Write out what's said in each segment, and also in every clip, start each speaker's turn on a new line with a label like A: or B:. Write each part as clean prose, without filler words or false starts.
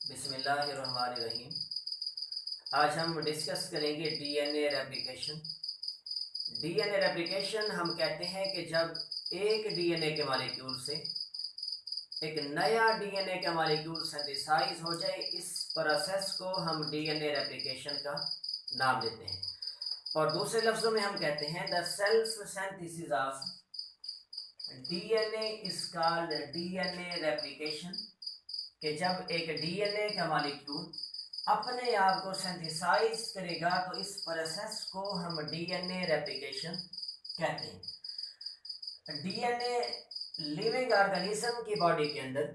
A: बिस्मिल्लाहिर्रहमानिर्रहीम। आज हम डिस्कस करेंगे डीएनए रेप्लिकेशन। डीएनए रेप्लिकेशन हम कहते हैं कि जब एक डीएनए के मॉलिक्यूल से एक नया डीएनए का मॉलिक्यूल सिंथेसाइज हो जाए, इस प्रोसेस को हम डीएनए रेप्लिकेशन का नाम देते हैं। और दूसरे लफ्ज़ों में हम कहते हैं the self synthesis of DNA is called DNA replication, कि जब एक डीएनए का मॉलिक्यूल अपने आप को सिंथेसाइज करेगा तो इस प्रोसेस को हम डीएनए रेप्लिकेशन कहते हैं। डीएनए लिविंग ऑर्गेनिज्म की बॉडी के अंदर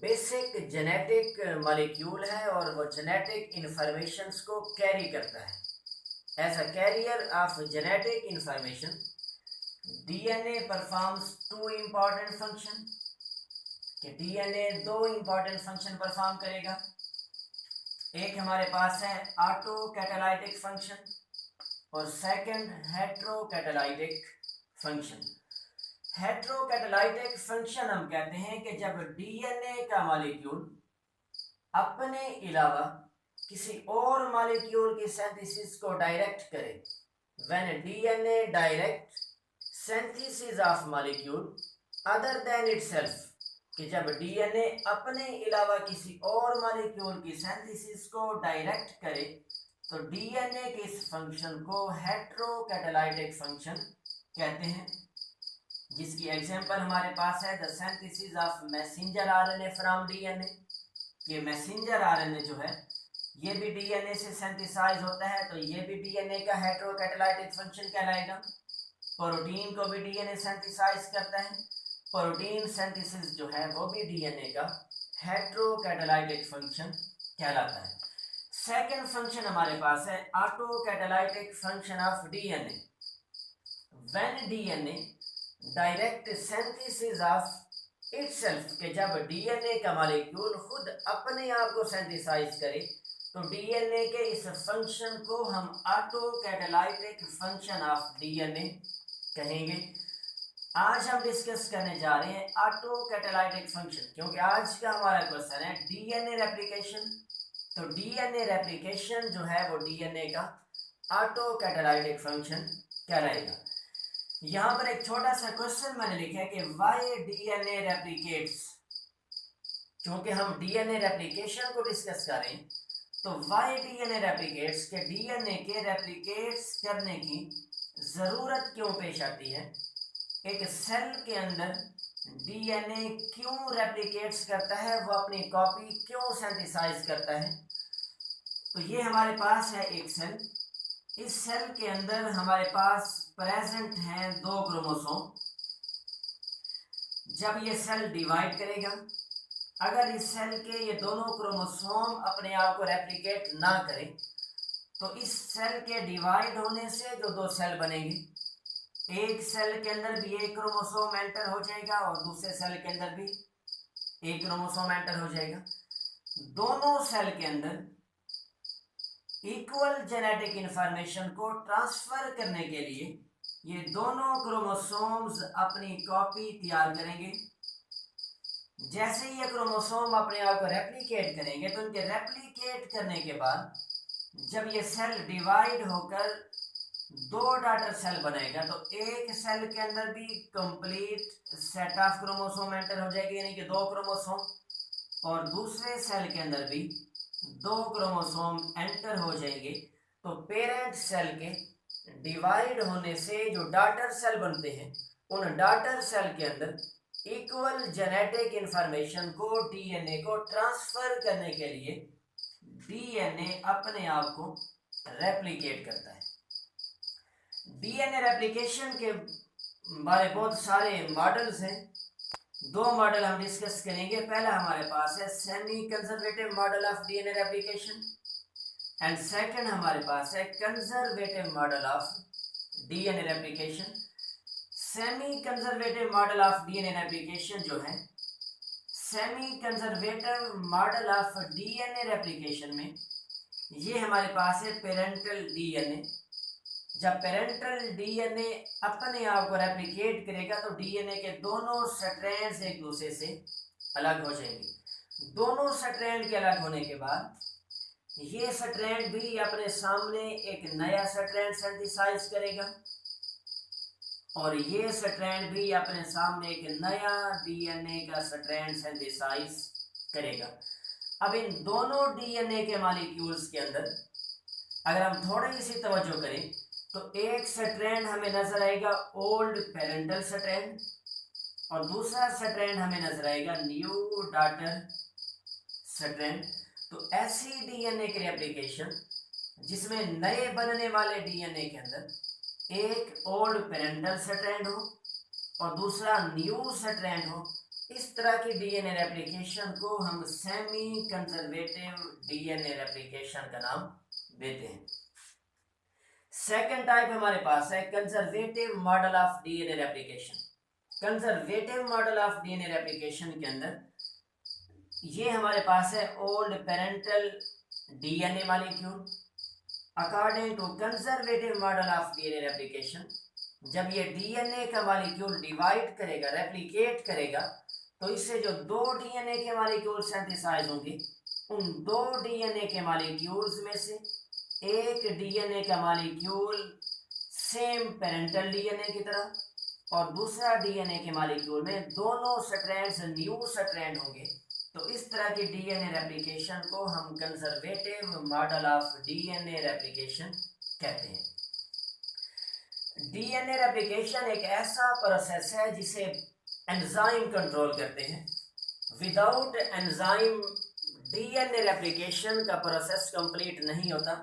A: बेसिक जेनेटिक मॉलिक्यूल है और वो जेनेटिक इंफॉर्मेशंस को कैरी करता है। As a carrier of genetic information, DNA performs two important function, कि डीएनए दो इम्पॉर्टेंट फंक्शन परफॉर्म करेगा। एक हमारे पास है ऑटो कैटालाइटिक फंक्शन और second heterocatalytic function. Heterocatalytic function हम कहते हैं कि जब डीएनए का मॉलिक्यूल अपने अलावा किसी और मॉलिक्यूल की सिंथेसिस को डायरेक्ट करे, when DNA direct synthesis of molecule other than itself, कि जब डीएनए अपने अलावा किसी और मॉलिक्यूल की सिंथेसिस को डायरेक्ट करे तो डीएनए के इस फंक्शन को हेट्रोकैटालाइटिक फंक्शन कहते हैं। जिसकी एग्जांपल हमारे पास है the synthesis of messenger RNA from DNA. ये मैसेंजर आरएनए जो है ये भी डीएनए से सिंथेसाइज होता है, तो ये भी डीएनए का हेट्रोकैटालाइटिक फंक्शन कहलाएगा। प्रोटीन को भी डीएनए सिंथेसाइज करता है, प्रोटीन सिंथेसिस जो है वो भी डीएनए का हेट्रोकैटालाइटिक फंक्शन कहलाता है। सेकंड फंक्शन हमारे पास है autocatalytic function of DNA. When DNA direct synthesis of itself, के जब डीएनए का मॉलिक्यूल खुद अपने आप को सिंथेसाइज करे तो डीएनए के इस फंक्शन को हम ऑटोकैटालाइटिक फंक्शन ऑफ डीएनए कहेंगे। आज हम डिस्कस करने जा रहे हैं ऑटोकैटालाइटिक फंक्शन, क्योंकि आज का हमारा क्वेश्चन है डीएनए रेप्लिकेशन। तो डीएनए रेप्लिकेशन जो है वो डीएनए का ऑटोकैटालाइटिक फंक्शन कहलाएगा। यहाँ पर एक छोटा सा क्वेश्चन मैंने लिखा है कि व्हाई डीएनए रेप्लिकेट्स। क्योंकि हम डीएनए रेप्लिकेशन को डिस्कस करें तो व्हाई डीएनए रेप्लिकेट्स, के डीएनए के रेप्लिकेट्स करने की जरूरत क्यों पेश आती है। एक सेल के अंदर डीएनए क्यों रेप्लिकेट्स करता है, वो अपनी कॉपी क्यों सिंथेसाइज करता है। तो ये हमारे पास है एक सेल। इस सेल के अंदर हमारे पास प्रेजेंट हैं दो क्रोमोसोम। जब ये सेल डिवाइड करेगा, अगर इस सेल के ये दोनों क्रोमोसोम अपने आप को रेप्लिकेट ना करें तो इस सेल के डिवाइड होने से जो दो सेल बनेंगे, एक सेल के अंदर भी एक क्रोमोसोम एंटर हो जाएगा और दूसरे सेल के अंदर भी एक क्रोमोसोम एंटर हो जाएगा। दोनों सेल के अंदर इक्वल जेनेटिक इंफॉर्मेशन को ट्रांसफर करने के लिए ये दोनों क्रोमोसोम्स अपनी कॉपी तैयार करेंगे। जैसे ही ये क्रोमोसोम अपने आप को रेप्लिकेट करेंगे तो इनके रेप्लिकेट करने के बाद जब ये सेल डिवाइड होकर दो डॉटर सेल बनेगा तो एक सेल के अंदर भी complete set of chromosome enter हो जाएगी, यानी कि दो क्रोमोसोम, और दूसरे सेल के अंदर भी दो क्रोमोसोम एंटर हो जाएंगे। तो पेरेंट सेल के डिवाइड होने से जो डॉटर सेल बनते हैं, उन डॉटर सेल के अंदर इक्वल जेनेटिक इंफॉर्मेशन को डीएनए को ट्रांसफर करने के लिए डीएनए अपने आप को रेप्लिकेट करता है। डीएनए रेप्लिकेशन के बारे बहुत सारे मॉडल्स हैं। दो मॉडल हम डिस्कस करेंगे। पहला हमारे पास है semi conservative model of DNA replication and second हमारे पास है conservative model of DNA replication. Semi conservative model of DNA replication जो है, semi conservative model of DNA replication में ये हमारे पास है पेरेंटल डीएनए। जब पेरेंटल डीएनए अपने आप को रेप्लिकेट करेगा तो डीएनए के दोनों स्ट्रैंड्स एक दूसरे से अलग हो जाएंगे। दोनों स्ट्रैंड के अलग होने के बाद ये स्ट्रैंड भी अपने सामने एक नया स्ट्रैंड सिंथेसाइज करेगा और ये स्ट्रैंड भी अपने सामने एक नया डीएनए का स्ट्रैंड सिंथेसाइज करेगा। अब इन दोनों डीएनए के मॉलिक्यूल्स के अंदर अगर हम थोड़ी सी तवज्जो करें तो एक स्ट्रैंड हमें नजर आएगा ओल्ड पेरेंटल स्ट्रैंड और दूसरा स्ट्रैंड हमें नजर आएगा न्यू डॉटर स्ट्रैंड। तो ऐसी डीएनए की रेप्लिकेशन जिसमें नए बनने वाले डीएनए के अंदर एक ओल्ड पेरेंटल स्ट्रैंड हो और दूसरा न्यू स्ट्रैंड हो, इस तरह की डीएनए रेप्लिकेशन को हम सेमी कंजर्वेटिव डीएनए रेप्लिकेशन का नाम देते हैं। सेकंड टाइप हमारे पास है conservative model of DNA replication. Conservative model of DNA replication के अंदर ये हमारे पास है old parental DNA molecule. According to conservative model of DNA replication, जब ये डीएनए का मॉलिक्यूल डिवाइड करेगा, रेप्लिकेट करेगा, तो इससे जो दो डीएनए के मॉलिक्यूल सिंथेसाइज होंगे, उन दो डीएनए के मॉलिक्यूल्स में से एक डीएनए का मॉलिक्यूल सेम पेरेंटल डीएनए की तरह और दूसरा डीएनए के मॉलिक्यूल में दोनों स्ट्रैंड्स न्यू स्ट्रैंड होंगे। तो इस तरह की डीएनए रेप्लिकेशन को हम conservative model of DNA replication कहते हैं। डीएनए रेप्लिकेशन एक ऐसा प्रोसेस है जिसे एंजाइम कंट्रोल करते हैं। विदाउट एंजाइम डीएनए रेप्लिकेशन का प्रोसेस कंप्लीट नहीं होता।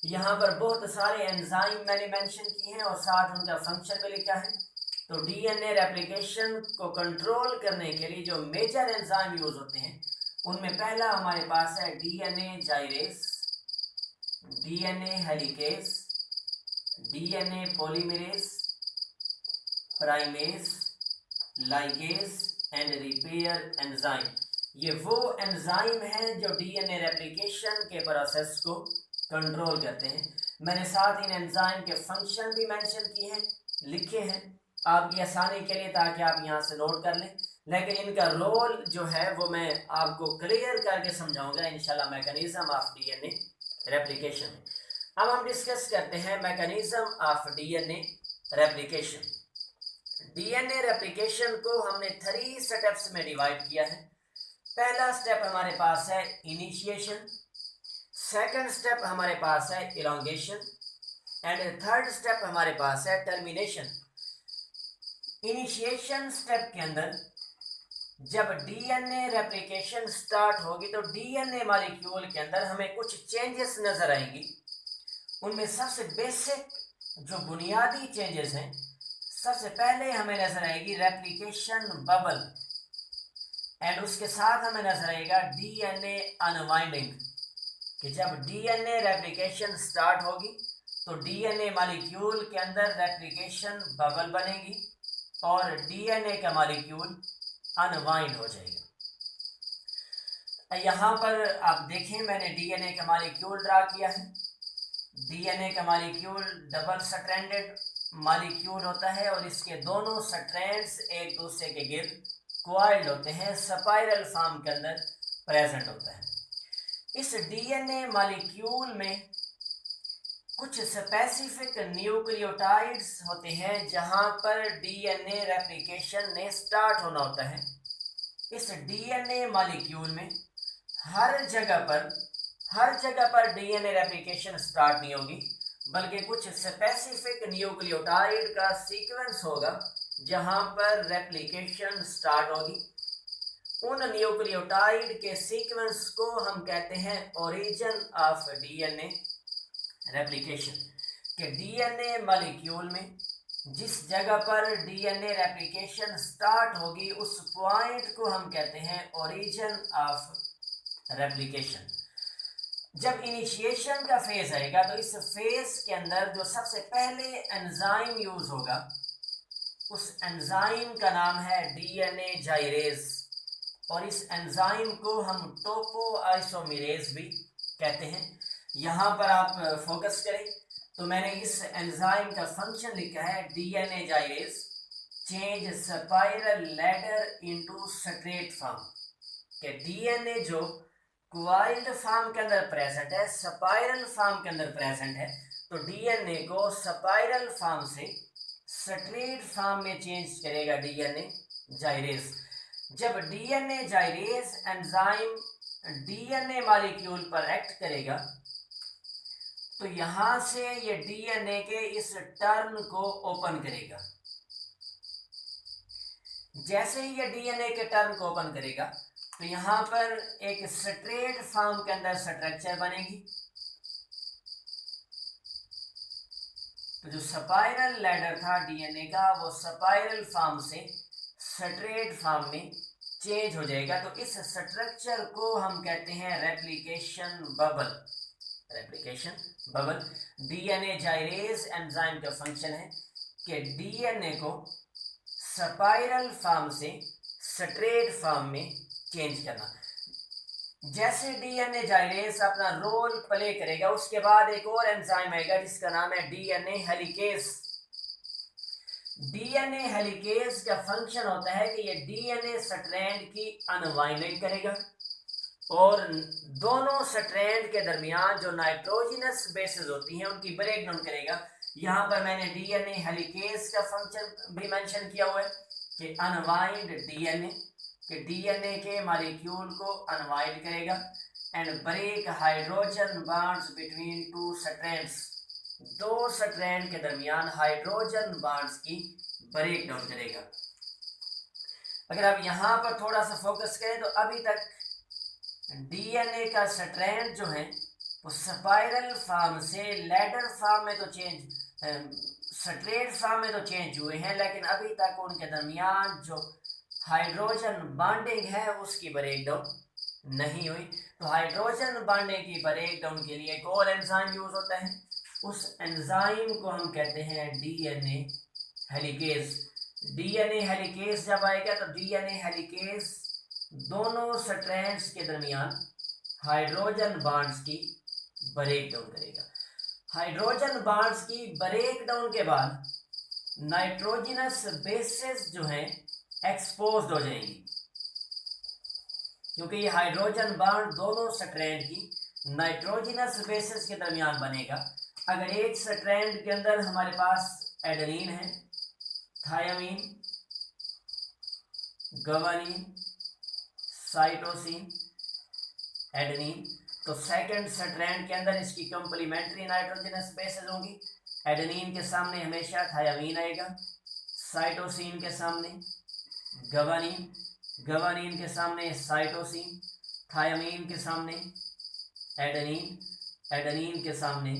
A: यहाँ पर बहुत सारे एंजाइम मैंने मेंशन किए हैं और साथ उनका फंक्शन भी लिखा है। तो डीएनए रेप्लिकेशन को कंट्रोल करने के लिए जो मेजर एंजाइम यूज होते हैं, उनमें पहला हमारे पास है DNA gyrase, DNA helicase, DNA polymerase, primase, ligase and repair enzyme. ये वो एंजाइम हैं जो डीएनए रेप्लिकेशन के प्रोसेस को कंट्रोल करते हैं। मैंने साथ इन एंजाइम के फंक्शन भी मेंशन किए हैं, लिखे हैं आपकी आसानी के लिए, ताकि आप यहाँ से नोट कर लें। लेकिन इनका रोल जो है वो मैं आपको क्लियर करके समझाऊंगा इंशाल्लाह मैकेनिज्म ऑफ डीएनए रेप्लिकेशन। अब हम डिस्कस करते हैं mechanism of DNA replication. DNA replication को हमने 3 स्टेप्स में डिवाइड किया है। पहला स्टेप हमारे पास है इनिशिएशन, सेकंड स्टेप हमारे पास है इलॉन्गेशन एंड थर्ड स्टेप हमारे पास है टर्मिनेशन। इनिशिएशन स्टेप के अंदर जब डीएनए रेप्लिकेशन स्टार्ट होगी तो डीएनए मॉलिक्यूल के अंदर हमें कुछ चेंजेस नजर आएंगी। उनमें सबसे बेसिक जो बुनियादी चेंजेस हैं, सबसे पहले हमें नजर आएगी रेप्लिकेशन बबल एंड उसके साथ हमें नजर आएगा डीएनए अनवाइंडिंग, कि जब डीएनए रेप्लिकेशन स्टार्ट होगी तो डीएनए मॉलिक्यूल के अंदर रेप्लिकेशन बबल बनेगी और डीएनए का मॉलिक्यूल अनवाइंड हो जाएगा। यहाँ पर आप देखें मैंने डीएनए का मॉलिक्यूल ड्रा किया है। डीएनए का मॉलिक्यूल डबल स्ट्रैंडेड मॉलिक्यूल होता है और इसके दोनों स्ट्रैंड्स एक दूसरे के गिर्द क्वाइल्ड होते हैं, स्पाइरल फॉर्म के अंदर प्रेजेंट होता है। इस डीएनए मॉलिक्यूल में कुछ स्पेसिफिक न्यूक्लियोटाइड्स होते हैं जहां पर डीएनए रेप्लिकेशन ने स्टार्ट होना होता है। इस डीएनए मॉलिक्यूल में हर जगह पर डीएनए रेप्लिकेशन स्टार्ट नहीं होगी, बल्कि कुछ स्पेसिफिक न्यूक्लियोटाइड का सीक्वेंस होगा जहां पर रेप्लिकेशन स्टार्ट होगी। उन न्यूक्लियोटाइड के सीक्वेंस को हम कहते हैं ओरिजिन ऑफ डीएनए रेप्लिकेशन। के डीएनए मॉलिक्यूल में जिस जगह पर डीएनए रेप्लिकेशन स्टार्ट होगी उस पॉइंट को हम कहते हैं ओरिजिन ऑफ रेप्लिकेशन। जब इनिशिएशन का फेज आएगा तो इस फेज के अंदर जो सबसे पहले एंजाइम यूज होगा उस एंजाइम का नाम है डीएनए जाइरेज और इस एंजाइम को हम टोपो आइसोमेरेज भी कहते हैं। यहाँ पर आप फोकस करें तो मैंने इस एंजाइम का फंक्शन लिखा है DNA gyrase change spiral ladder into straight form. कि डीएनए जो क्वाइल्ड फॉर्म के अंदर प्रेजेंट है, स्पाइरल फॉर्म के अंदर प्रेजेंट है, तो डीएनए को स्पाइरल फॉर्म से स्ट्रेट फॉर्म में चेंज करेगा डीएनए जाइरेज। जब DNA gyrase enzyme DNA molecule पर एक्ट करेगा तो यहां से ये डीएनए के इस टर्न को ओपन करेगा। जैसे ही ये डीएनए के टर्न को ओपन करेगा तो यहां पर एक स्ट्रेट फॉर्म के अंदर स्ट्रक्चर बनेगी। तो जो स्पाइरल लैडर था डीएनए का वो स्पाइरल फॉर्म से स्ट्रेट फॉर्म में चेंज हो जाएगा। तो इस स्ट्रक्चर को हम कहते हैं replication bubble. Replication bubble DNA gyrase enzyme का फंक्शन है कि डीएनए को स्पाइरल फॉर्म से स्ट्रेट फॉर्म में चेंज करना। जैसे डीएनए जाइरेज अपना रोल प्ले करेगा उसके बाद एक और एंजाइम आएगा जिसका नाम है डीएनए हेलिकेज। डीएनए हेलिकेज का फंक्शन होता है कि ये डीएनए स्ट्रैंड की अनवाइंडिंग करेगा और दोनों स्ट्रैंड के दरमियान जो नाइट्रोजनस बेसेस होती हैं उनकी ब्रेक डाउन करेगा। यहाँ पर मैंने डीएनए हेलिकेज का फंक्शन भी मेंशन किया हुआ है कि अनवाइंड डीएनए कि डीएनए के मॉलिक्यूल को अनवाइंड करेगा and break hydrogen bonds between two strands. दो स्ट्रैंड के दरमियान हाइड्रोजन बॉन्ड्स की ब्रेक डाउन करेगा। अगर आप यहाँ पर थोड़ा सा फोकस करें तो अभी तक डीएनए का स्ट्रैंड जो है वो स्पाइरल फॉर्म से लैडर फॉर्म में तो चेंज, स्ट्रेट फॉर्म में तो चेंज हुए हैं, लेकिन अभी तक उनके दरमियान जो हाइड्रोजन बॉन्डिंग है उसकी ब्रेक डाउन नहीं हुई। तो हाइड्रोजन बॉन्डिंग की ब्रेक डाउन के लिए एक और एंजाइम यूज होता है, उस एंजाइम को हम कहते हैं डीएनए हेलिकेज। डीएनए हेलिकेज जब आएगा तो डीएनए हेलिकेज दोनों स्ट्रैंड्स के दरमियान हाइड्रोजन बॉन्ड्स की ब्रेक डाउन करेगा। हाइड्रोजन बॉन्ड्स की ब्रेक डाउन के बाद नाइट्रोजनस बेसेस जो हैं एक्सपोज्ड हो जाएंगी, क्योंकि ये हाइड्रोजन बॉन्ड दोनों स्ट्रैंड की नाइट्रोजनस बेसेस के दरमियान बनेगा। अगर एक स्ट्रैंड के अंदर हमारे पास एडेनिन है, थायमीन, ग्वानिन, साइटोसिन, एडेनिन, तो सेकंड स्ट्रैंड के अंदर इसकी कंप्लीमेंट्री नाइट्रोजनस बेसेस होंगी। एडेनिन के सामने हमेशा थायमीन आएगा, साइटोसिन के सामने ग्वानिन, ग्वानिन के सामने साइटोसिन, थायमीन के सामने एडेनिन, एडेनिन के सामने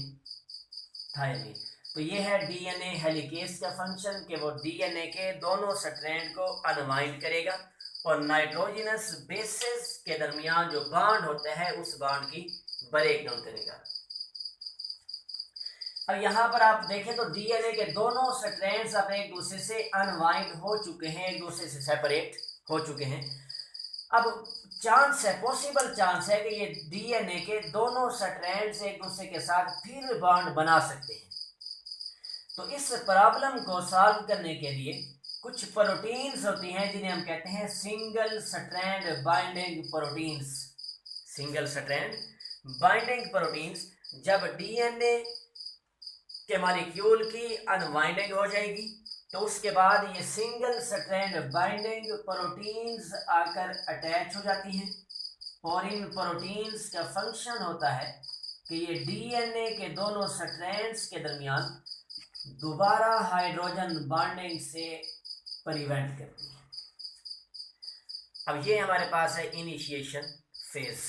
A: थायमीन। तो ये है डीएनए हेलिकेज का फंक्शन कि वो डीएनए के दोनों स्ट्रैंड को अनवाइंड करेगा और नाइट्रोजनस बेसेस के दरमियान जो बॉन्ड होता है उस बॉन्ड की ब्रेक डाउन करेगा। अब यहाँ पर आप देखें तो डीएनए के दोनों स्ट्रैंड्स अब एक दूसरे से अनवाइंड हो चुके हैं, एक दूसरे से सेपरेट हो चुके हैं। अब चांस है, पॉसिबल चांस है कि ये डीएनए के दोनों स्ट्रैंड्स एक दूसरे के साथ फिर बॉन्ड बना सकते हैं। तो इस प्रॉब्लम को सॉल्व करने के लिए कुछ प्रोटीन्स होती हैं जिन्हें हम कहते हैं single strand binding proteins. Single strand binding proteins जब डीएनए के मॉलिक्यूल की अनवाइंडिंग हो जाएगी तो उसके बाद ये सिंगल स्ट्रैंड बाइंडिंग प्रोटीन्स आकर अटैच हो जाती हैं और इन प्रोटीन्स का फंक्शन होता है कि ये डीएनए के दोनों स्ट्रैंड्स के दरमियान दोबारा हाइड्रोजन बॉन्डिंग से प्रिवेंट करती है। अब ये हमारे पास है इनिशिएशन फेज।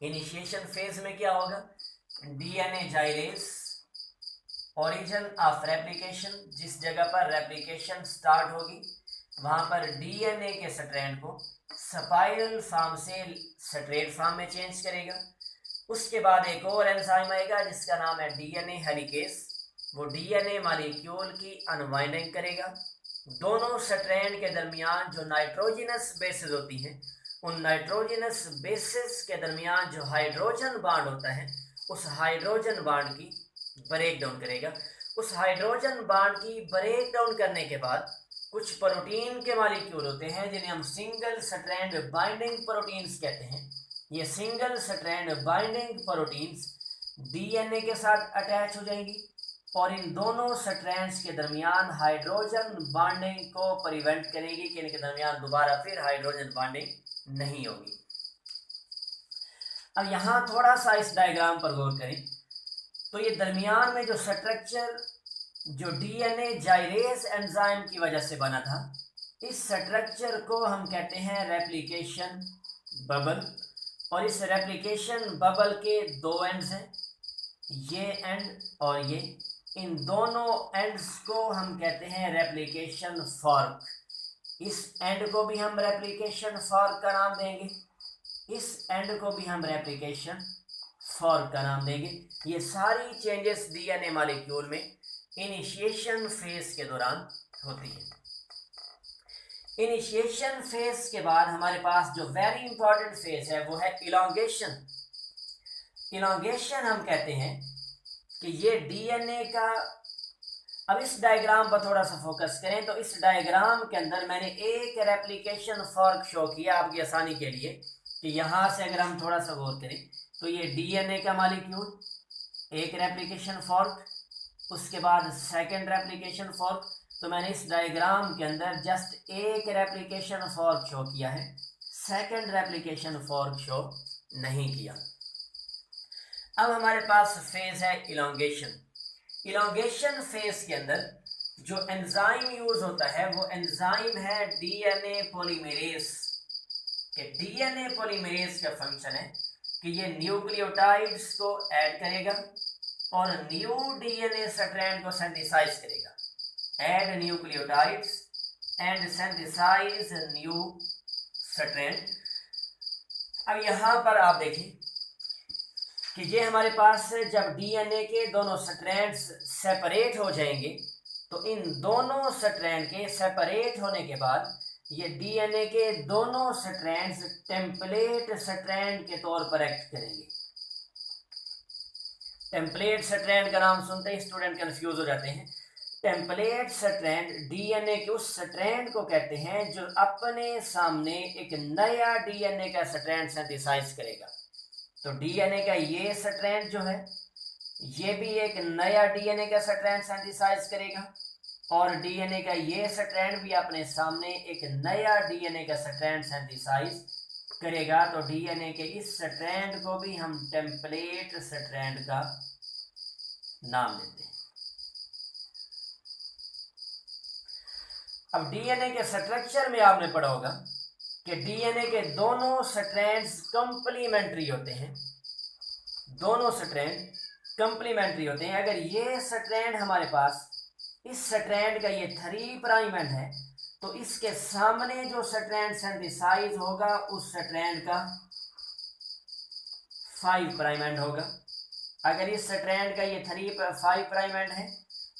A: इनिशिएशन फेज में क्या होगा, डीएनए जाइरेज ओरिजिन ऑफ रेप्लिकेशन, जिस जगह पर रेप्लिकेशन स्टार्ट होगी वहां पर डीएनए के स्ट्रैंड को स्पाइरल फॉर्म से स्ट्रेट फॉर्म में चेंज करेगा। उसके बाद एक और एंजाइम आएगा जिसका नाम है डीएनए हेलिकेज। वो डीएनए मॉलिक्यूल की अनवाइंडिंग करेगा। दोनों स्ट्रैंड के दरमियान जो नाइट्रोजनस बेसेस होती हैं उन नाइट्रोजनस बेसेस के दरमियान जो हाइड्रोजन बॉन्ड होता है उस हाइड्रोजन बॉन्ड की ब्रेक डाउन करेगा। उस हाइड्रोजन बॉन्ड की ब्रेक डाउन करने के बाद कुछ प्रोटीन के मॉलिक्यूल होते हैं जिन्हें हम सिंगल स्ट्रैंड बाइंडिंग प्रोटीन्स कहते हैं। ये single strand binding proteins DNA के साथ अटैच हो जाएंगी और इन दोनों स्ट्रैंड्स के दरमियान हाइड्रोजन बॉन्डिंग को प्रिवेंट करेगी कि इनके दरमियान दोबारा फिर हाइड्रोजन बॉन्डिंग नहीं होगी। अब यहाँ थोड़ा सा इस डायग्राम पर गौर करें तो ये दरमियान में जो स्ट्रक्चर जो डीएनए जाइरेज एंजाइम की वजह से बना था, इस स्ट्रक्चर को हम कहते हैं रेप्लिकेशन बबल। और इस रेप्लिकेशन बबल के दो एंड्स हैं, ये एंड और ये, इन दोनों एंड्स को हम कहते हैं रेप्लिकेशन फॉर्क। इस एंड को भी हम रेप्लिकेशन फॉर्क का नाम देंगे, इस एंड को भी हम रेप्लिकेशन फॉर्क का नाम देंगे। ये सारी चेंजेस डीएनए मॉलिक्यूल में इनिशिएशन फेज के दौरान होती है। इनिशिएशन फेज के बाद हमारे पास जो वेरी इंपॉर्टेंट फेज है वो है इलॉन्गेशन। इलॉन्गेशन हम कहते हैं कि ये डीएनए का, अब इस डायग्राम पर थोड़ा सा फोकस करें तो इस डायग्राम के अंदर मैंने एक रेप्लिकेशन फॉर्क शो किया आपकी आसानी के लिए कि यहाँ से अगर हम थोड़ा सा गौर करें तो ये डीएनए का मॉलिक्यूल, एक रेप्लिकेशन फॉर्क, उसके बाद सेकंड रेप्लिकेशन फॉर्क। तो मैंने इस डायग्राम के अंदर जस्ट एक रेप्लिकेशन फॉर्क शो किया है, सेकंड रेप्लिकेशन फॉर्क शो नहीं किया। अब हमारे पास फेज है इलॉन्गेशन। इलॉन्गेशन फेज के अंदर जो एंजाइम यूज होता है वो एंजाइम है डीएनए पॉलीमरेज। कि डीएनए पॉलीमरेज का फंक्शन है कि ये न्यूक्लियोटाइड्स को ऐड करेगा और न्यू डीएनए स्ट्रैंड को सिंथेसाइज करेगा। Add nucleotides and synthesize new strand. अब यहाँ पर आप देखिए कि ये हमारे पास जब डीएनए के दोनों स्ट्रैंड्स सेपरेट हो जाएंगे तो इन दोनों स्ट्रैंड के सेपरेट होने के बाद ये डीएनए के दोनों स्ट्रैंड्स टेम्पलेट स्ट्रैंड के तौर पर एक्ट करेंगे। टेम्पलेट स्ट्रैंड का नाम सुनते ही स्टूडेंट कंफ्यूज हो जाते हैं। टेम्पलेट स्ट्रैंड डीएनए के उस स्ट्रैंड को कहते हैं जो अपने सामने एक नया डीएनए का स्ट्रैंड सिंथेसाइज करेगा। तो डीएनए का ये स्ट्रैंड जो है ये भी एक नया डीएनए का स्ट्रैंड सिंथेसाइज करेगा और डीएनए का ये स्ट्रैंड भी अपने सामने एक नया डीएनए का स्ट्रैंड सिंथेसाइज करेगा। तो डीएनए के इस स्ट्रैंड को भी हम टेम्पलेट स्ट्रैंड का नाम देते हैं। अब डीएनए के स्ट्रक्चर में आपने पढ़ा होगा कि डीएनए के दोनों स्ट्रैंड्स कंप्लीमेंट्री होते हैं। दोनों स्ट्रैंड कंप्लीमेंट्री होते हैं। अगर ये स्ट्रैंड हमारे पास, इस स्ट्रैंड का ये 3 प्राइम एंड है तो इसके सामने जो स्ट्रैंड सिंथेसाइज होगा उस स्ट्रैंड का 5 प्राइम एंड होगा। अगर इस स्ट्रैंड का ये 5 प्राइम एंड है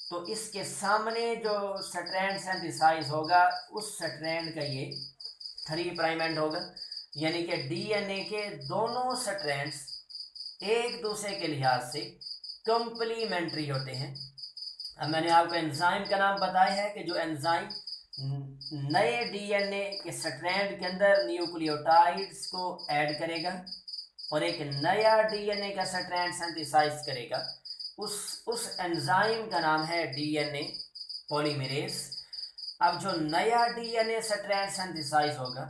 A: तो इसके सामने जो स्ट्रैंड सिंथेसाइज होगा उस स्ट्रैंड का ये 3 प्राइम एंड होगा। यानी कि डीएनए के दोनों स्ट्रैंड्स एक दूसरे के लिहाज से कंप्लीमेंट्री होते हैं। अब मैंने आपको एंजाइम का नाम बताया है कि जो एंजाइम नए डीएनए के स्ट्रैंड के अंदर न्यूक्लियोटाइड्स को ऐड करेगा और एक नया डीएनए का स्ट्रैंड सिंथेसाइज करेगा, उस एंजाइम का नाम है डीएनए पॉलीमरेज। अब जो नया डीएनए स्ट्रैंड सिंथेसाइज होगा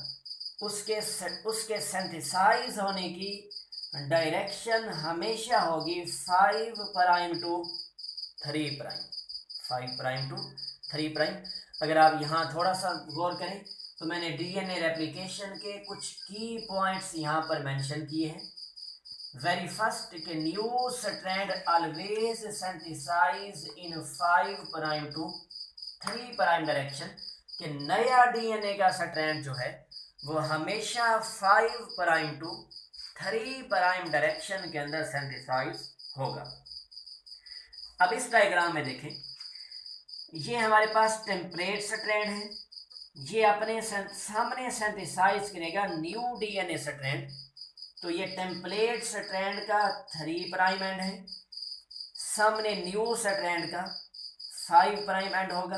A: उसके सिंथेसाइज होने की डायरेक्शन हमेशा होगी 5 prime to 3 prime, 5 prime to 3 prime. अगर आप यहाँ थोड़ा सा गौर करें तो मैंने डीएनए रेप्लिकेशन के कुछ की पॉइंट्स यहाँ पर मेंशन किए हैं। वेरी फर्स्ट के new strand always synthesize in 5 prime to 3 prime direction. कि नया डीएनए का स्ट्रैंड जो है वो हमेशा 5 प्राइम टू 3 प्राइम डायरेक्शन के अंदर सिंथेसाइज होगा। अब इस डायग्राम में देखें, ये हमारे पास टेम्पलेट स्ट्रैंड है, ये अपने सामने सिंथेसाइज करेगा न्यू डीएनए स्ट्रैंड। तो ये टेम्पलेट स्ट्रैंड का 3 प्राइम एंड है, सामने न्यू स्ट्रैंड का 5 प्राइम एंड होगा।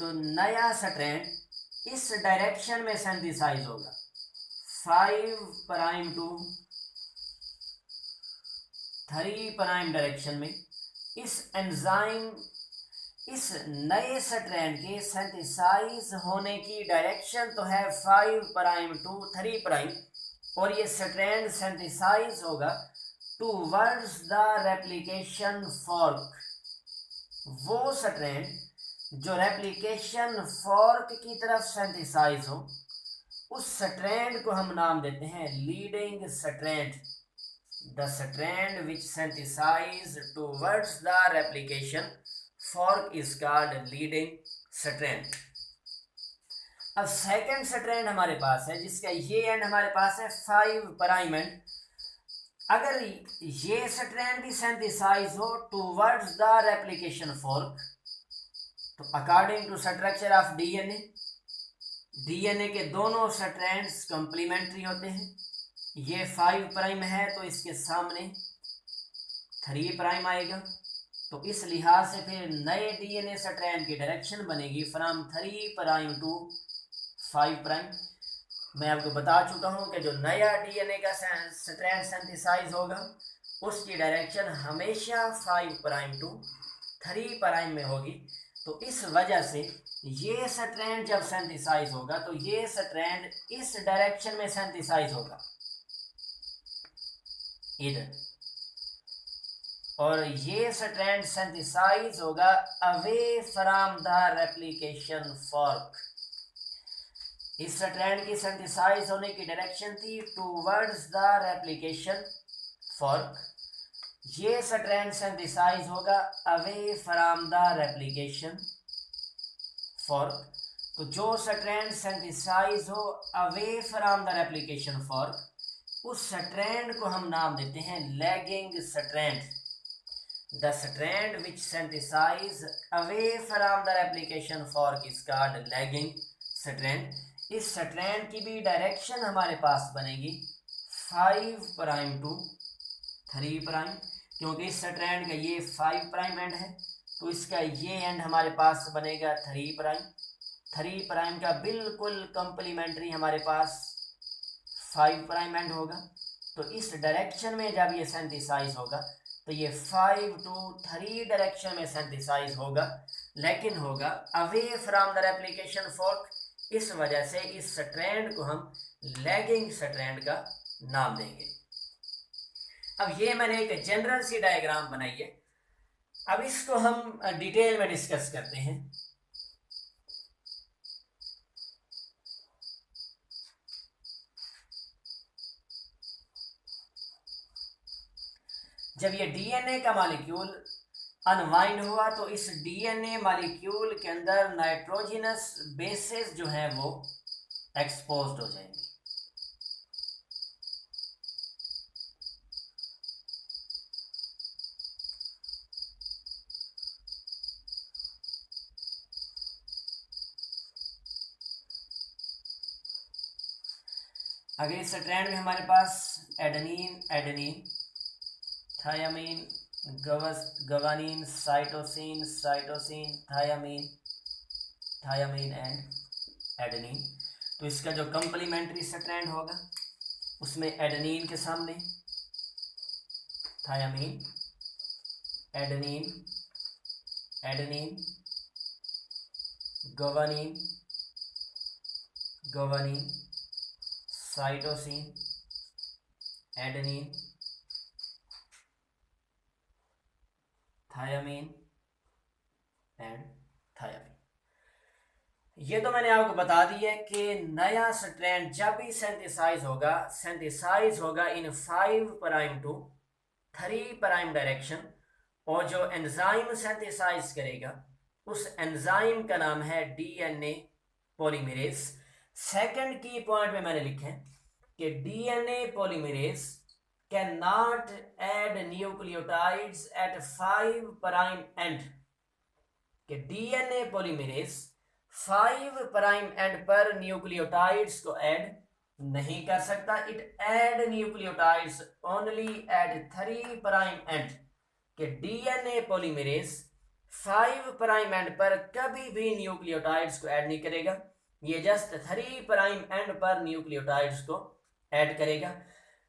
A: तो नया स्ट्रैंड इस डायरेक्शन में सिंथेसाइज होगा 5 प्राइम टू 3 प्राइम डायरेक्शन में। इस एंजाइम इस नए स्ट्रैंड के सिंथेसाइज होने की डायरेक्शन तो है 5 प्राइम टू 3 प्राइम, और ये स्ट्रैंड सिंथेसाइज होगा टूवर्ड्स द रेप्लिकेशन फॉर्क। वो स्ट्रैंड जो रेप्लिकेशन फॉर्क की तरफ सिंथेसाइज हो, उस स्ट्रैंड को हम नाम देते हैं leading strand. The strand which synthesize towards the replication fork is called leading strand. अब सेकंड स्ट्रैंड हमारे पास है जिसका ये एंड हमारे पास है 5 प्राइम एंड। अगर ये स्ट्रैंड भी सिंथेसाइज हो टूवर्ड्स द रेप्लिकेशन फॉर्क, तो according to structure of DNA, DNA के दोनों स्ट्रैंड्स कंप्लीमेंट्री होते हैं। ये 5 प्राइम है तो इसके सामने 3 प्राइम आएगा, तो इस लिहाज से फिर नए डीएनए स्ट्रैंड की डायरेक्शन बनेगी फ्रॉम 3 प्राइम टू 5 प्राइम। मैं आपको बता चुका हूं कि जो नया डीएनए का स्ट्रैंड सिंथेसाइज होगा उसकी डायरेक्शन हमेशा 5 प्राइम टू 3 प्राइम में होगी। तो इस वजह से ये स्ट्रैंड जब सिंथेसाइज होगा तो ये स्ट्रैंड इस डायरेक्शन में सिंथेसाइज होगा इधर, और ये स्ट्रैंड सिंथेसाइज होगा away from the replication fork. इस स्ट्रैंड की सिंथेसाइज होने की डायरेक्शन थी टूवर्ड्स द रेप्लिकेशन फॉर्क। ये स्ट्रैंड सिंथेसाइज होगा away from the replication fork. तो जो स्ट्रैंड सिंथेसाइज हो away from the replication fork, उस स्ट्रैंड को हम नाम देते हैं lagging strand. The strand which synthesize away from the replication fork is called lagging strand. इस स्ट्रैंड की भी डायरेक्शन हमारे पास बनेगी 5 प्राइम टू 3 प्राइम, क्योंकि इस स्ट्रैंड का ये 5 प्राइम एंड है तो इसका ये एंड हमारे पास बनेगा 3 प्राइम। 3 प्राइम का बिल्कुल कंप्लीमेंट्री हमारे पास 5 प्राइम एंड होगा। तो इस डायरेक्शन में जब ये सिंथेसाइज होगा तो ये 5 टू 3 डायरेक्शन में सिंथेसाइज होगा, लेकिन होगा away from the replication fork. इस वजह से इस स्ट्रैंड को हम लैगिंग स्ट्रैंड का नाम देंगे। अब ये मैंने एक जनरल सी डायग्राम बनाई है, अब इसको हम डिटेल में डिस्कस करते हैं। जब ये डीएनए का मॉलिक्यूल अनवाइंड हुआ तो इस डीएनए मॉलिक्यूल के अंदर नाइट्रोजनस बेसेस जो है वो एक्सपोज्ड हो जाएंगे। अगर इस स्ट्रैंड में हमारे पास adenine, adenine, thymine, guanine, cytosine, cytosine, thymine, thymine and adenine, तो इसका जो कंप्लीमेंट्री स्ट्रैंड होगा उसमें एडेनिन के सामने thymine, adenine, adenine, guanine, guanine, cytosine, adenine, thymine and thymine. ये तो मैंने आपको बता दिया कि नया स्ट्रैंड जब भी सिंथेसाइज होगा इन 5 प्राइम टू 3 प्राइम डायरेक्शन, और जो एंजाइम सिंथेसाइज करेगा उस एंजाइम का नाम है DNA polymerase. Second key point में मैंने लिखे कि DNA polymerase can not add nucleotides at 5 prime end, कि डीएनए पॉलीमरेज 5 प्राइम एंड पर न्यूक्लियोटाइड्स को ऐड नहीं कर सकता। It add nucleotides only at 3 prime end, कि डीएनए पॉलीमरेज 5 प्राइम एंड पर कभी भी न्यूक्लियोटाइड्स को ऐड नहीं करेगा, ये जस्ट 3 प्राइम एंड पर न्यूक्लियोटाइड्स को ऐड करेगा।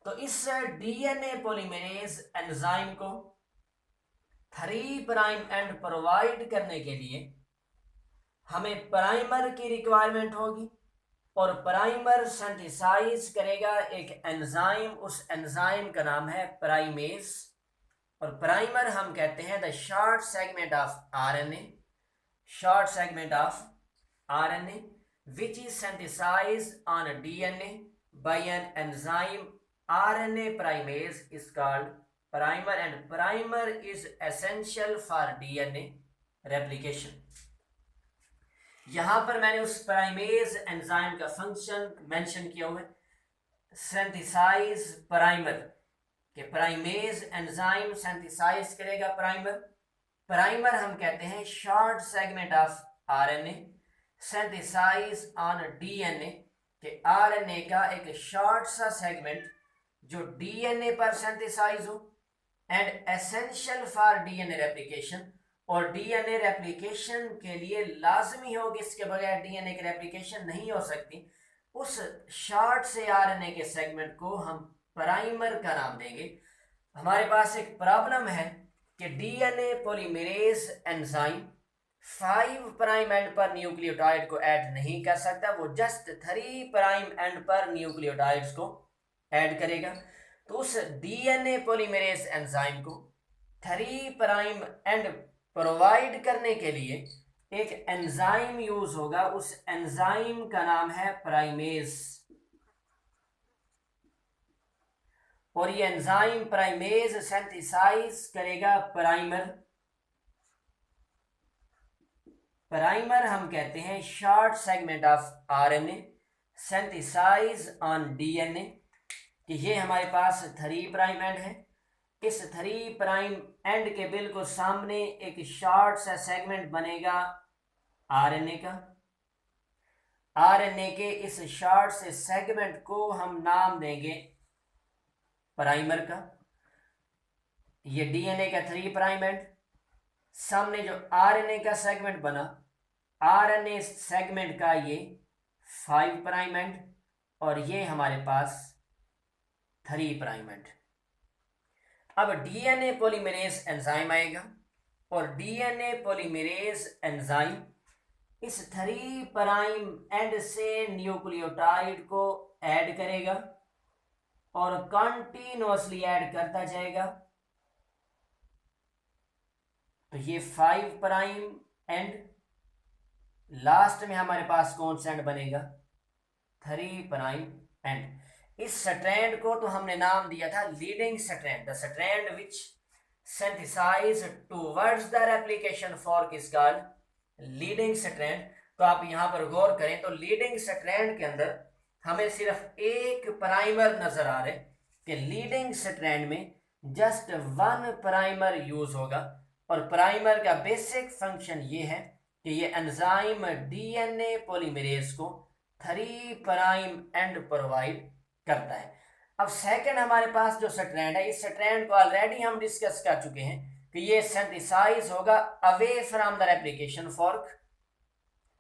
A: तो इस डीएनए पॉलीमरेज एंजाइम को 3 प्राइम एंड प्रोवाइड करने के लिए हमें प्राइमर की रिक्वायरमेंट होगी, और प्राइमर सिंथेसाइज करेगा एक एंजाइम, उस एंजाइम का नाम है प्राइमेज। और प्राइमर हम कहते हैं the short segment of RNA, short segment of RNA which is synthesized on DNA by an enzyme RNA primase is called primer, and primer is essential for DNA replication। यहां पर मैंने उस primase enzyme का function mention किया हुआ है, synthesize primer के primase enzyme synthesize करेगा प्राइमर। प्राइमर हम कहते हैं short segment of RNA synthesize on DNA के आरएनए का एक शॉर्ट सा सेगमेंट जो डीएनए पर सिंथेसाइज हो, and essential for DNA replication, और डीएनए रेप्लिकेशन के लिए लाजमी हो कि इसके बगैर डीएनए की रेप्लिकेशन नहीं हो सकती। उस शॉर्ट से आरएनए के सेगमेंट को हम प्राइमर का नाम देंगे। हमारे पास एक प्रॉब्लम है कि DNA polymerase enzyme 5 prime end पर न्यूक्लियोटाइड को ऐड नहीं कर सकता, वो जस्ट 3 प्राइम एंड पर न्यूक्लियोटाइड्स को ऐड करेगा। तो उस डीएनए पॉलीमरेज एंजाइम को 3 प्राइम एंड प्रोवाइड करने के लिए एक एंजाइम यूज होगा, उस एंजाइम का नाम है प्राइमेज। और ये एंजाइम प्राइमेज सिंथेसाइज करेगा प्राइमर। प्राइमर हम कहते हैं short segment of RNA synthesize on DNA, कि ये हमारे पास 3 प्राइम एंड है। इस 3 प्राइम एंड के बिल्कुल सामने एक शॉर्ट सा सेगमेंट बनेगा आरएनए का। आरएनए के इस शॉर्ट से सेगमेंट को हम नाम देंगे प्राइमर का। ये डीएनए का 3 प्राइम एंड, सामने जो आरएनए का सेगमेंट बना, आरएनए सेगमेंट का ये 5 प्राइम एंड, और ये हमारे पास 3 प्राइम एंड। अब डीएनए पॉलीमरेज एंजाइम आएगा, और डीएनए पॉलीमरेज एंजाइम इस 3 प्राइम एंड से न्यूक्लियोटाइड को ऐड करेगा और कंटिन्यूअसली ऐड करता जाएगा। तो ये 5 प्राइम एंड, लास्ट में हमारे पास कौन सा एंड बनेगा? 3 प्राइम एंड। इस स्ट्रैंड को तो हमने नाम दिया था leading strand. The strand which synthesize towards the replication fork is called leading strand. तो आप यहां पर गौर करें तो लीडिंग स्ट्रैंड के अंदर हमें सिर्फ एक प्राइमर नजर आ रहे कि लीडिंग स्ट्रैंड में जस्ट 1 प्राइमर यूज होगा। और प्राइमर का बेसिक फंक्शन ये है कि ये एंजाइम डीएनए पॉलीमरेज को 3 प्राइम एंड प्रोवाइड करता है। अब सेकंड हमारे पास जो स्ट्रैंड है, इस स्ट्रैंड को ऑलरेडी हम डिस्कस कर चुके हैं कि ये सिंथेसाइज होगा away from the replication fork,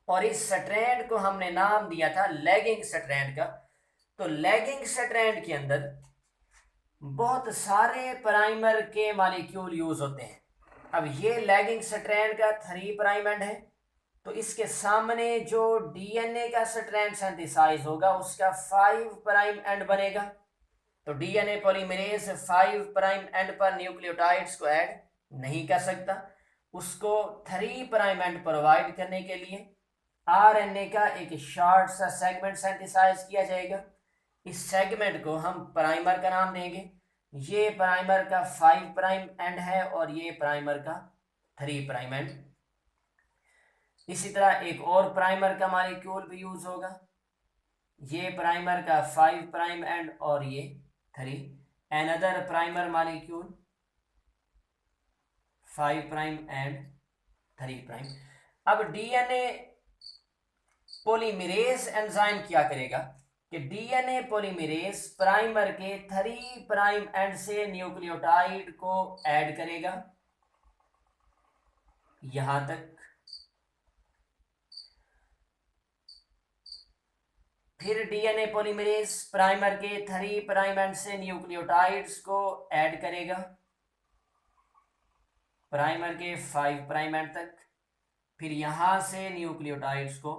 A: और इस स्ट्रैंड को हमने नाम दिया था लैगिंग स्ट्रैंड का। तो लैगिंग स्ट्रैंड के अंदर बहुत सारे प्राइमर के मॉलिक्यूल यूज होते हैं। अब ये लैगिंग स्ट्रैंड का 3 प्राइम एंड है, तो इसके सामने जो डीएनए का स्ट्रैंड सिंथेसाइज होगा उसका 5 प्राइम एंड बनेगा। तो डीएनए पॉलीमरेज 5 प्राइम एंड पर न्यूक्लियोटाइड्स को ऐड नहीं कर सकता, उसको 3 प्राइम एंड प्रोवाइड करने के लिए आरएनए का एक शॉर्ट सा सेगमेंट सिंथेसाइज किया जाएगा। इस सेगमेंट को हम प्राइमर का नाम देंगे। ये प्राइमर का 5 प्राइम एंड है और ये प्राइमर का 3 प्राइम एंड। इसी तरह एक और प्राइमर का मॉलिक्यूल भी यूज होगा। ये प्राइमर का 5 प्राइम एंड और ये 3। Another primer molecule 5 prime and 3 prime. अब डीएनए पॉलीमरेज एंजाइम क्या करेगा कि डीएनए पॉलीमरेज प्राइमर के 3 प्राइम एंड से न्यूक्लियोटाइड को ऐड करेगा यहां तक। फिर डीएनए पॉलीमरेज प्राइमर के 3 प्राइम एंड से न्यूक्लियोटाइड्स को ऐड करेगा प्राइमर के 5 प्राइम एंड तक, फिर यहां से न्यूक्लियोटाइड्स को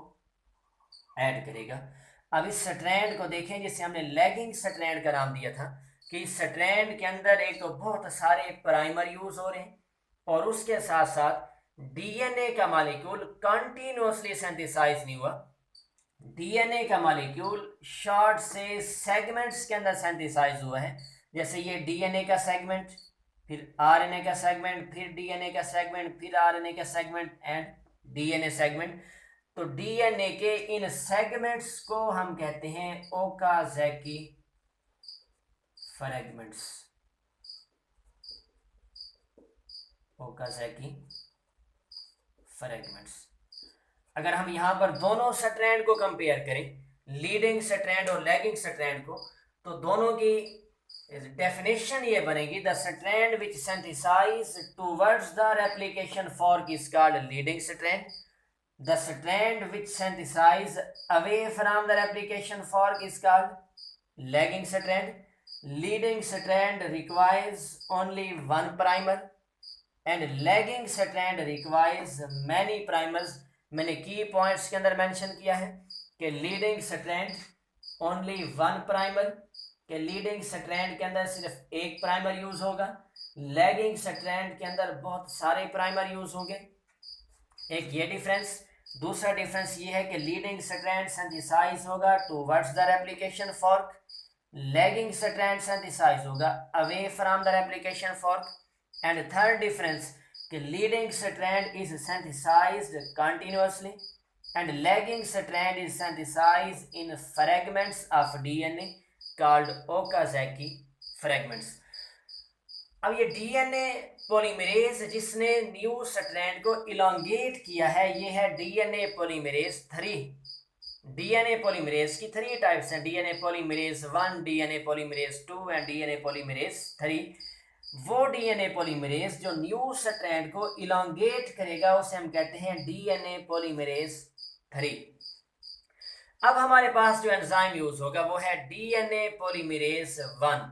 A: ऐड करेगा। अब इस स्ट्रैंड को देखें जिसे हमने लैगिंग स्ट्रैंड का नाम दिया था, कि इस स्ट्रैंड के अंदर एक तो बहुत सारे प्राइमर यूज हो रहे हैं और उसके साथ साथ डीएनए का मॉलिक्यूल कंटिन्यूअसली सिंथेसाइज नहीं हुआ। डीएनए का मॉलिक्यूल शॉर्ट से सेगमेंट्स के अंदर सिंथेसाइज हुआ है। जैसे ये डीएनए का सेगमेंट, फिर आरएनए का सेगमेंट, फिर डीएनए का सेगमेंट, फिर आरएनए का सेगमेंट एंड डीएनए सेगमेंट। तो डीएनए के इन सेगमेंट्स को हम कहते हैं ओकाज़की फ्रैगमेंट्स। Okazaki fragments. अगर हम यहां पर दोनों स्ट्रैंड को कंपेयर करें, लीडिंग स्ट्रैंड और लैगिंग स्ट्रैंड को, तो दोनों की डेफिनेशन ये बनेगी, the strand which synthesize towards the replication fork is called leading strand, the strand which synthesize away from the replication fork is called lagging strand, leading strand requires only one primer and lagging strand requires many primers. मैंने key points के अंदर mention किया है कि leading strand only one primer, के leading strand के अंदर सिर्फ एक प्राइमर यूज होगा, लैगिंग स्ट्रैंड के अंदर बहुत सारे प्राइमर यूज होंगे। एक ये डिफरेंस। दूसरा डिफरेंस ये है कि लीडिंग स्ट्रैंड सिंथेसाइज होगा towards the replication fork, lagging strand synthesise होगा away from the replication fork. And third difference कि leading strand is synthesised continuously and lagging strand is synthesised in fragments of DNA called Okazaki fragments. अब ये DNA polymerase जिसने new strand को elongate किया है, ये है डीएनए पॉलीमरेज 3। डीएनए पॉलीमरेज की 3 टाइप्स हैं, DNA polymerase 1, DNA polymerase 2 and DNA polymerase 3। वो डीएनए पॉलीमरेज जो न्यू स्ट्रैंड को इलोंगेट करेगा उसे हम कहते हैं डीएनए पॉलीमरेज 3। अब हमारे पास जो एंजाइम यूज होगा वो है डीएनए पॉलीमरेज 1।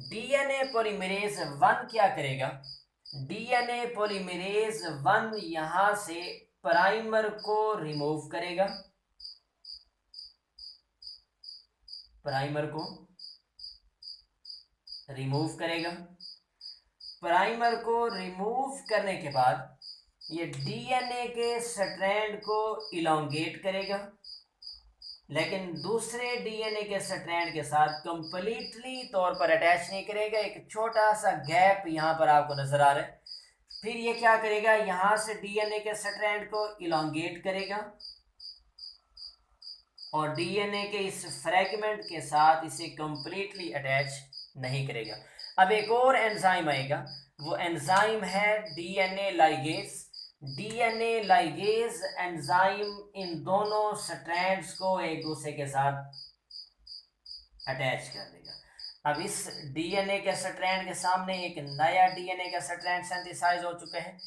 A: डीएनए पॉलीमरेज 1 क्या करेगा? डीएनए पॉलीमरेज 1 यहां से प्राइमर को रिमूव करेगा, प्राइमर को रिमूव करेगा। प्राइमर को रिमूव करने के बाद ये डीएनए के स्ट्रैंड को इलोंगेट करेगा, लेकिन दूसरे डीएनए के स्ट्रैंड के साथ कंप्लीटली तौर पर अटैच नहीं करेगा। एक छोटा सा गैप यहां पर आपको नजर आ रहा है। फिर ये क्या करेगा, यहां से डीएनए के स्ट्रैंड को इलोंगेट करेगा और डीएनए के इस फ्रैगमेंट के साथ इसे कंप्लीटली अटैच नहीं करेगा। अब एक और एंजाइम आएगा, वो एंजाइम है DNA ligase. DNA ligase enzyme इन दोनों स्ट्रैंड्स को एक दूसरे के साथ अटैच कर देगा। अब इस डीएनए के स्ट्रैंड के सामने एक नया डीएनए का स्ट्रैंड सिंथेसाइज हो चुका है,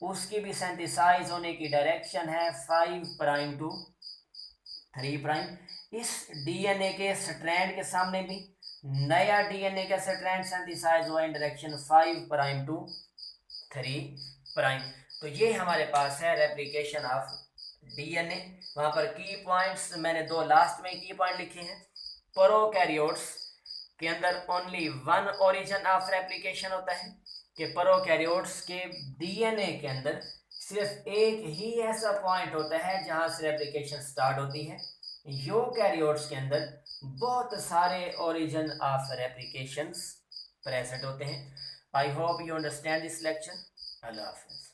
A: उसकी भी सिंथेसाइज होने की डायरेक्शन है 5 प्राइम टू 3 प्राइम। इस डीएनए के स्ट्रैंड के सामने भी नया डीएनए का स्ट्रैंड सिंथेसाइज हुआ in direction 5 prime to 3 prime. तो ये हमारे पास है रेप्लिकेशन ऑफ डीएनए। वहां पर की पॉइंट्स मैंने 2 लास्ट में की पॉइंट लिखे हैं। प्रोकैरियोट्स के अंदर ओनली 1 ओरिजिन ऑफ रेप्लिकेशन होता है, कि प्रोकैरियोट्स के डीएनए के अंदर सिर्फ एक ही ऐसा पॉइंट होता है जहां से रेप्लिकेशन स्टार्ट होती है। यूकैरियोट्स के अंदर बहुत सारे ओरिजिन ऑफ रेप्लिकेशंस प्रेजेंट होते हैं। I hope you understand this lecture. अल्लाह हाफिज़।